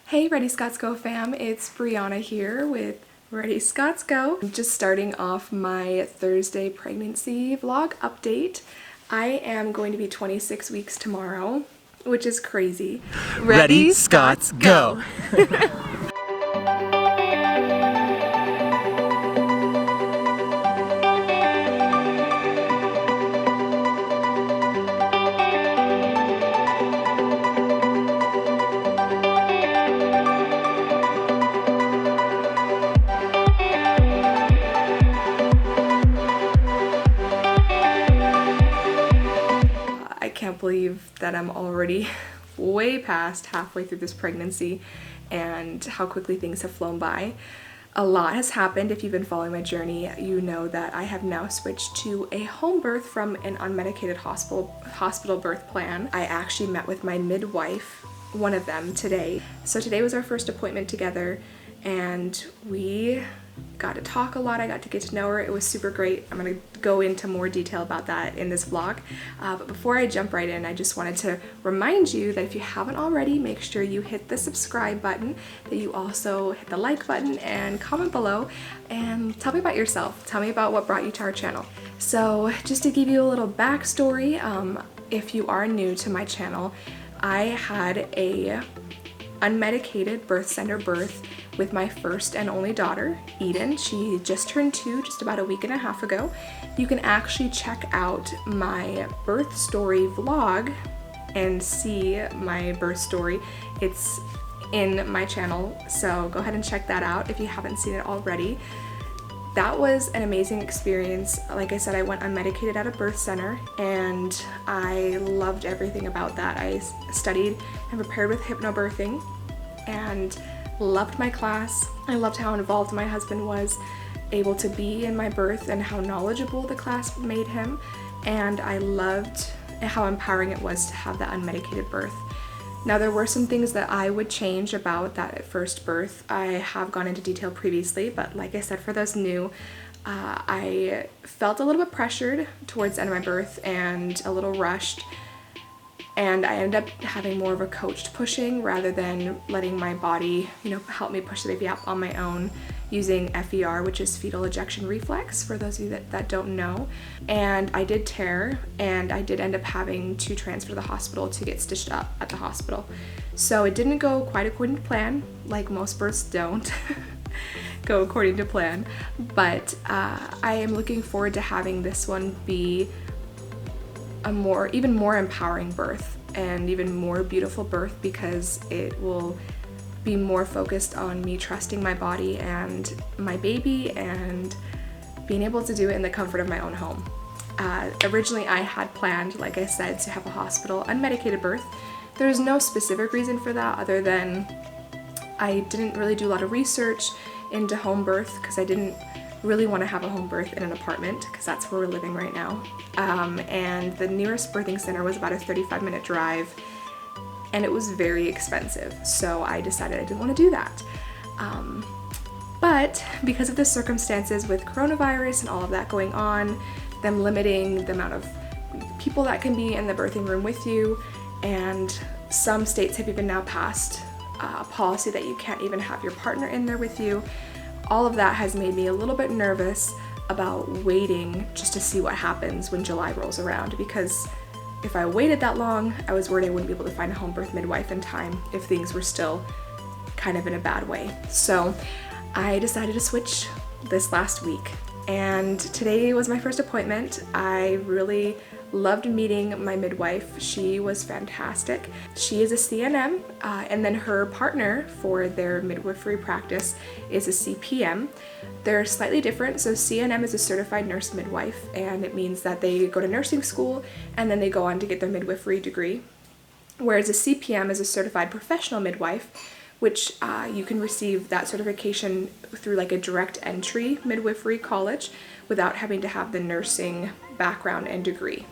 Hey ReadyScottsGo fam, it's Brianna here with ReadyScottsGo. I'm just starting off my Thursday pregnancy vlog update. I am going to be 26 weeks tomorrow, which is crazy. Ready, Scots, go! I can't believe that I'm already way past halfway through this pregnancy and how quickly things have flown by. A lot has happened. If you've been following my journey, you know that I have now switched to a home birth from an unmedicated hospital birth plan. I actually met with my midwife, one of them, today. So today was our first appointment together and we got to talk a lot. I got to get to know her. It was super great. I'm going to go into more detail about that in this vlog. But before I jump right in, I just wanted to remind you that if you haven't already, make sure you hit the subscribe button, that you also hit the like button and comment below and tell me about yourself. Tell me about what brought you to our channel. So just to give you a little backstory, if you are new to my channel, I had a unmedicated birth center birth with my first and only daughter, Eden. She just turned 2 just about a week and a half ago. You can actually check out my birth story vlog and see my birth story. It's in my channel, so go ahead and check that out if you haven't seen it already. That was an amazing experience. Like I said, I went unmedicated at a birth center and I loved everything about that. I studied and prepared with hypnobirthing and loved my class. I loved how involved my husband was able to be in my birth and how knowledgeable the class made him. And I loved how empowering it was to have that unmedicated birth. Now, there were some things that I would change about that first birth. I have gone into detail previously, but like I said, for those new, I felt a little bit pressured towards the end of my birth and a little rushed. And I ended up having more of a coached pushing rather than letting my body, help me push the baby out on my own using FER, which is fetal ejection reflex, for those of you that don't know. And I did tear, and I did end up having to transfer to the hospital to get stitched up at the hospital. So it didn't go quite according to plan, like most births don't go according to plan. But I am looking forward to having this one be a even more empowering birth and even more beautiful birth, because it will be more focused on me trusting my body and my baby and being able to do it in the comfort of my own home. Originally I had planned, like I said, to have a hospital unmedicated birth. There's no specific reason for that other than I didn't really do a lot of research into home birth because I didn't really want to have a home birth in an apartment because that's where we're living right now. And the nearest birthing center was about a 35-minute drive and it was very expensive. So I decided I didn't want to do that. But because of the circumstances with coronavirus and all of that going on, them limiting the amount of people that can be in the birthing room with you, and some states have even now passed a policy that you can't even have your partner in there with you. All of that has made me a little bit nervous about waiting just to see what happens when July rolls around, because if I waited that long, I was worried I wouldn't be able to find a home birth midwife in time if things were still kind of in a bad way. So I decided to switch this last week, and today was my first appointment. I really loved meeting my midwife. She was fantastic. She is a CNM, and then her partner for their midwifery practice is a CPM. They're slightly different. So CNM is a certified nurse midwife, and it means that they go to nursing school and then they go on to get their midwifery degree. Whereas a CPM is a certified professional midwife, which you can receive that certification through like a direct entry midwifery college without having to have the nursing background and degree.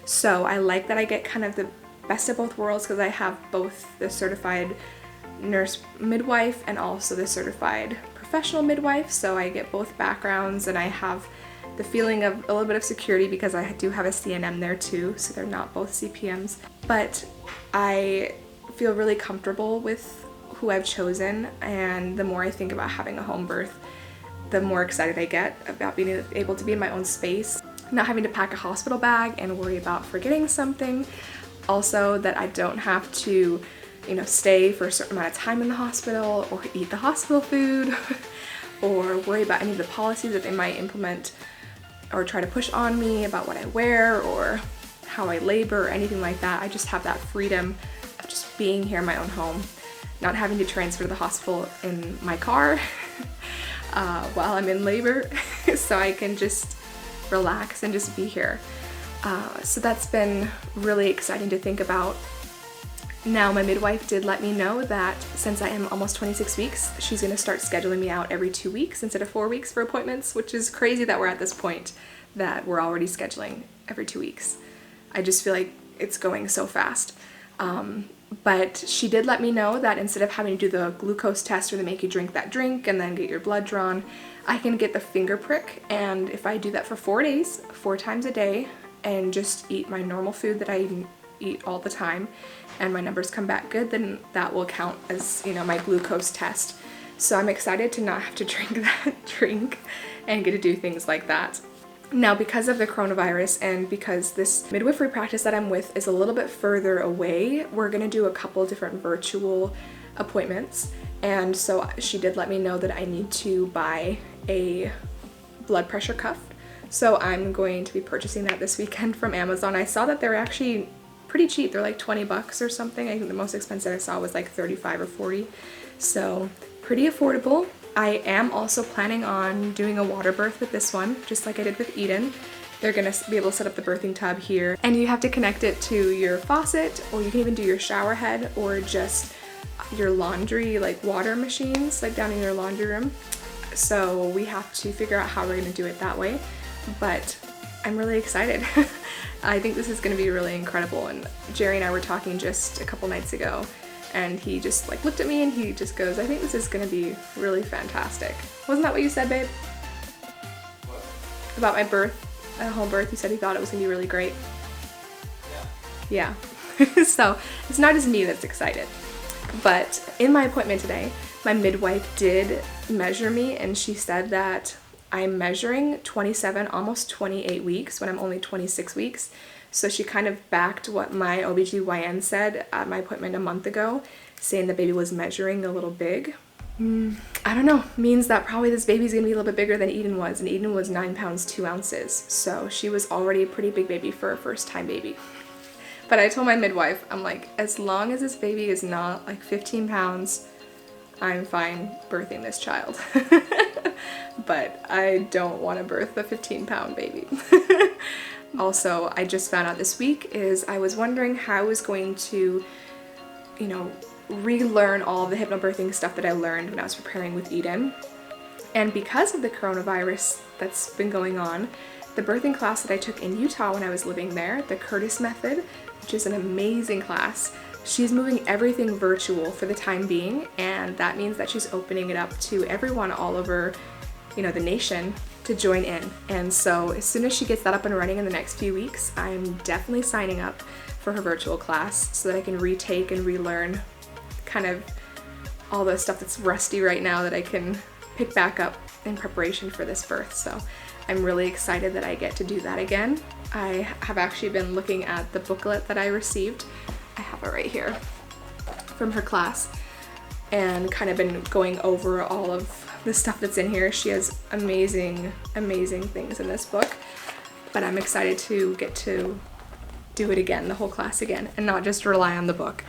So I like that I get kind of the best of both worlds, because I have both the certified nurse midwife and also the certified professional midwife. So I get both backgrounds, and I have the feeling of a little bit of security because I do have a CNM there too, so they're not both CPMs. But I feel really comfortable with who I've chosen, and the more I think about having a home birth, the more excited I get about being able to be in my own space, not having to pack a hospital bag and worry about forgetting something. Also, that I don't have to, stay for a certain amount of time in the hospital or eat the hospital food or worry about any of the policies that they might implement or try to push on me about what I wear or how I labor or anything like that. I just have that freedom of just being here in my own home, not having to transfer to the hospital in my car while I'm in labor, so I can just relax and just be here. So that's been really exciting to think about. Now, my midwife did let me know that since I am almost 26 weeks, she's going to start scheduling me out every 2 weeks instead of 4 weeks for appointments, which is crazy that we're at this point that we're already scheduling every 2 weeks. I just feel like it's going so fast. But she did let me know that instead of having to do the glucose test where they make you drink that drink and then get your blood drawn, I can get the finger prick, and if I do that for 4 days, 4 times a day, and just eat my normal food that I eat all the time, and my numbers come back good, then that will count as, my glucose test. So I'm excited to not have to drink that drink and get to do things like that. Now, because of the coronavirus and because this midwifery practice that I'm with is a little bit further away, we're gonna do a couple different virtual appointments. And so she did let me know that I need to buy a blood pressure cuff. So I'm going to be purchasing that this weekend from Amazon. I saw that they're actually pretty cheap. They're like 20 bucks or something. I think the most expensive I saw was like 35 or 40. So pretty affordable. I am also planning on doing a water birth with this one, just like I did with Eden. They're gonna be able to set up the birthing tub here, and you have to connect it to your faucet, or you can even do your shower head or just your laundry, like water machines, like down in your laundry room. So we have to figure out how we're gonna do it that way, but I'm really excited. I think this is gonna be really incredible, and Jerry and I were talking just a couple nights ago, and he just looked at me and he just goes, I think this is gonna be really fantastic. Wasn't that what you said, babe? What? About my birth, home birth, you said he thought it was gonna be really great. Yeah. So it's not just me that's excited. But in my appointment today, my midwife did measure me, and she said that I'm measuring 27, almost 28 weeks when I'm only 26 weeks. So she kind of backed what my OBGYN said at my appointment a month ago, saying the baby was measuring a little big. I don't know, means that probably this baby's gonna be a little bit bigger than Eden was, and Eden was 9 pounds 2 ounces. So she was already a pretty big baby for a first time baby. But I told my midwife, I'm like, as long as this baby is not like 15 pounds, I'm fine birthing this child. But I don't want to birth a 15-pound baby. Also, I just found out this week is I was wondering how I was going to, relearn all the hypnobirthing stuff that I learned when I was preparing with Eden. And because of the coronavirus that's been going on, the birthing class that I took in Utah when I was living there, the Curtis method, which is an amazing class, she's moving everything virtual for the time being, and that means that she's opening it up to everyone all over, the nation to join in. And so as soon as she gets that up and running in the next few weeks, I'm definitely signing up for her virtual class so that I can retake and relearn kind of all the stuff that's rusty right now that I can pick back up in preparation for this birth. So I'm really excited that I get to do that again. I have actually been looking at the booklet that I received. I have it right here from her class, and kind of been going over all of the stuff that's in here. She has amazing, amazing things in this book, but I'm excited to get to do it again, the whole class again, and not just rely on the book.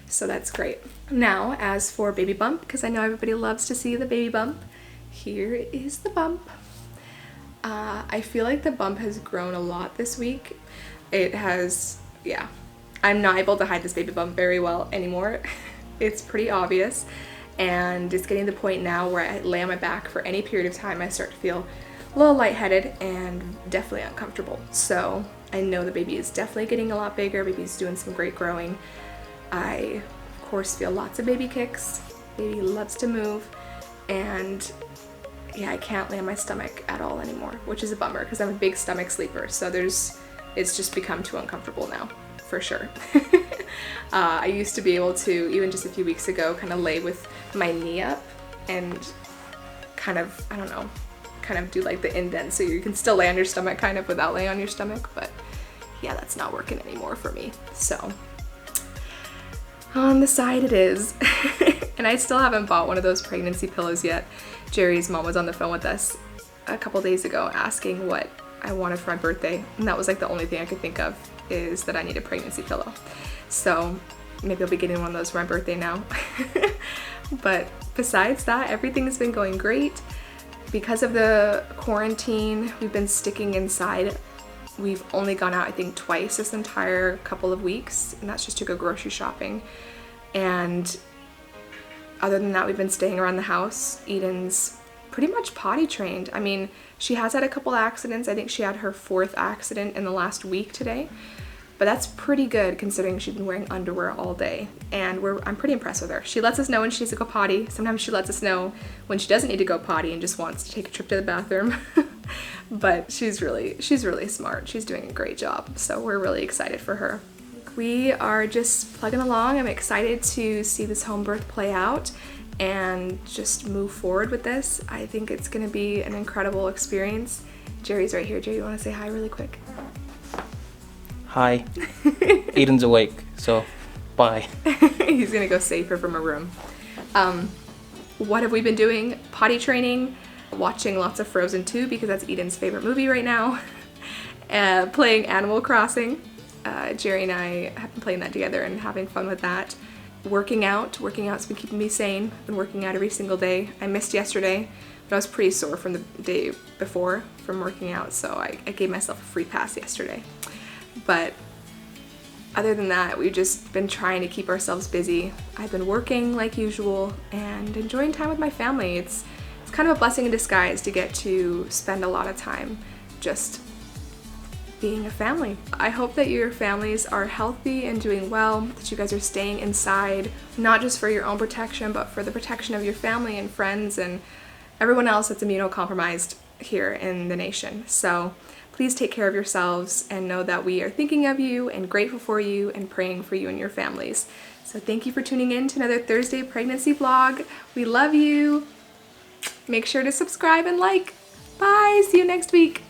So that's great. Now, as for baby bump, because I know everybody loves to see the baby bump, here is the bump. I feel like the bump has grown a lot this week. It has, yeah. I'm not able to hide this baby bump very well anymore. It's pretty obvious, and it's getting to the point now where I lay on my back for any period of time, I start to feel a little lightheaded and definitely uncomfortable. So I know the baby is definitely getting a lot bigger. Baby's doing some great growing. I, of course, feel lots of baby kicks. Baby loves to move, and yeah, I can't lay on my stomach at all anymore, which is a bummer because I'm a big stomach sleeper. So it's just become too uncomfortable now. for sure. I used to be able to, even just a few weeks ago, kind of lay with my knee up and kind of, I don't know, kind of do like the indent so you can still lay on your stomach kind of without laying on your stomach, but yeah, that's not working anymore for me. So on the side it is. And I still haven't bought one of those pregnancy pillows yet. Jerry's mom was on the phone with us a couple days ago asking what I wanted for my birthday, and that was like the only thing I could think of, is that I need a pregnancy pillow. So maybe I'll be getting one of those for my birthday now. But besides that, everything's been going great. Because of the quarantine, we've been sticking inside. We've only gone out, I think, twice this entire couple of weeks, and that's just to go grocery shopping. And other than that, we've been staying around the house. Eden's pretty much potty trained. I mean, she has had a couple accidents. I think she had her 4th accident in the last week today, but that's pretty good considering she's been wearing underwear all day. And I'm pretty impressed with her. She lets us know when she needs to go potty. Sometimes she lets us know when she doesn't need to go potty and just wants to take a trip to the bathroom. But she's really smart. She's doing a great job. So we're really excited for her. We are just plugging along. I'm excited to see this home birth play out and just move forward with this. I think it's gonna be an incredible experience. Jerry's right here. Jerry, you wanna say hi really quick? Hi. Eden's awake, so bye. He's gonna go save her from a room. What have we been doing? Potty training, watching lots of Frozen 2 because that's Eden's favorite movie right now, playing Animal Crossing. Jerry and I have been playing that together and having fun with that. Working out's been keeping me sane. Been working out every single day. I missed yesterday, but I was pretty sore from the day before from working out, so I gave myself a free pass yesterday. But other than that, we've just been trying to keep ourselves busy. I've been working like usual and enjoying time with my family. It's kind of a blessing in disguise to get to spend a lot of time just being a family. I hope that your families are healthy and doing well, that you guys are staying inside, not just for your own protection, but for the protection of your family and friends and everyone else that's immunocompromised here in the nation. So please take care of yourselves and know that we are thinking of you and grateful for you and praying for you and your families. So thank you for tuning in to another Thursday pregnancy vlog. We love you. Make sure to subscribe and like. Bye. See you next week.